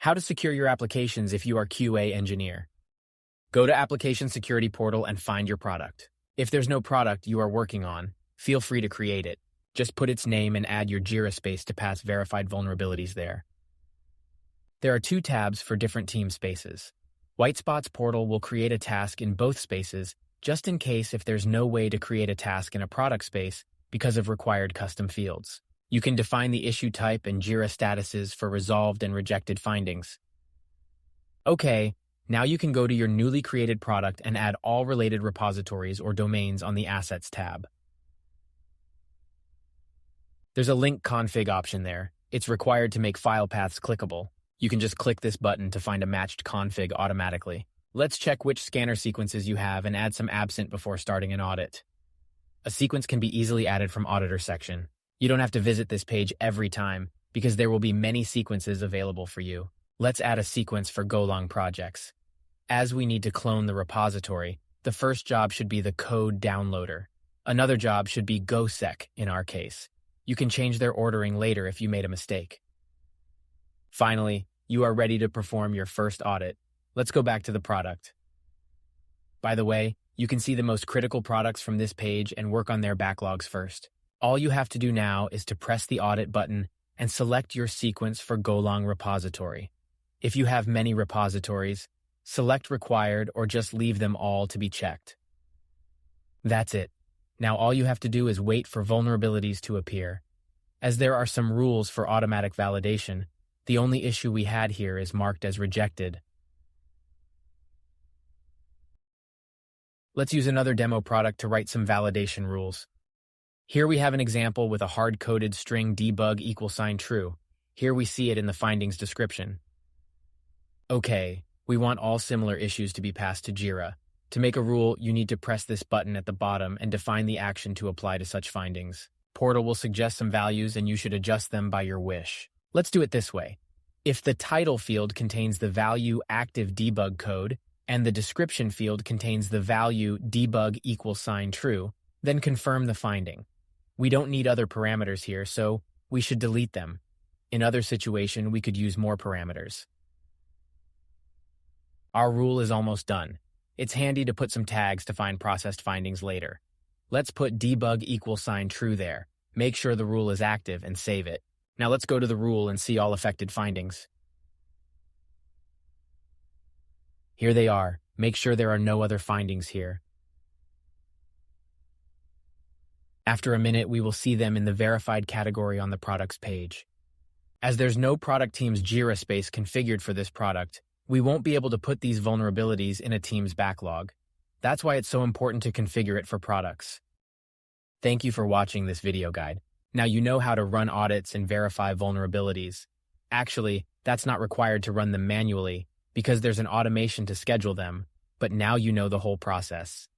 How to secure your applications if you are QA engineer. Go to Application Security Portal and find your product. If there's no product you are working on, feel free to create it. Just put its name and add your Jira space to pass verified vulnerabilities there. There are two tabs for different team spaces. Whitespot's portal will create a task in both spaces, just in case if there's no way to create a task in a product space because of required custom fields. You can define the issue type and Jira statuses for resolved and rejected findings. Okay, now you can go to your newly created product and add all related repositories or domains on the Assets tab. There's a link config option there. It's required to make file paths clickable. You can just click this button to find a matched config automatically. Let's check which scanner sequences you have and add some absent before starting an audit. A sequence can be easily added from Auditor section. You don't have to visit this page every time because there will be many sequences available for you. Let's add a sequence for Golang projects. As we need to clone the repository, the first job should be the code downloader. Another job should be GoSec in our case. You can change their ordering later if you made a mistake. Finally, you are ready to perform your first audit. Let's go back to the product. By the way, you can see the most critical products from this page and work on their backlogs first. All you have to do now is to press the audit button and select your sequence for Golang repository. If you have many repositories, select required or just leave them all to be checked. That's it. Now all you have to do is wait for vulnerabilities to appear. As there are some rules for automatic validation, the only issue we had here is marked as rejected. Let's use another demo product to write some validation rules. Here we have an example with a hard-coded string debug =true. Here we see it in the findings description. Okay, we want all similar issues to be passed to Jira. To make a rule, you need to press this button at the bottom and define the action to apply to such findings. Portal will suggest some values and you should adjust them by your wish. Let's do it this way. If the title field contains the value active debug code and the description field contains the value debug =true, then confirm the finding. We don't need other parameters here, so we should delete them. In other situation, we could use more parameters. Our rule is almost done. It's handy to put some tags to find processed findings later. Let's put debug =true there. Make sure the rule is active and save it. Now let's go to the rule and see all affected findings. Here they are. Make sure there are no other findings here. After a minute, we will see them in the verified category on the products page. As there's no product team's Jira space configured for this product, we won't be able to put these vulnerabilities in a team's backlog. That's why it's so important to configure it for products. Thank you for watching this video guide. Now you know how to run audits and verify vulnerabilities. Actually, that's not required to run them manually because there's an automation to schedule them, but now you know the whole process.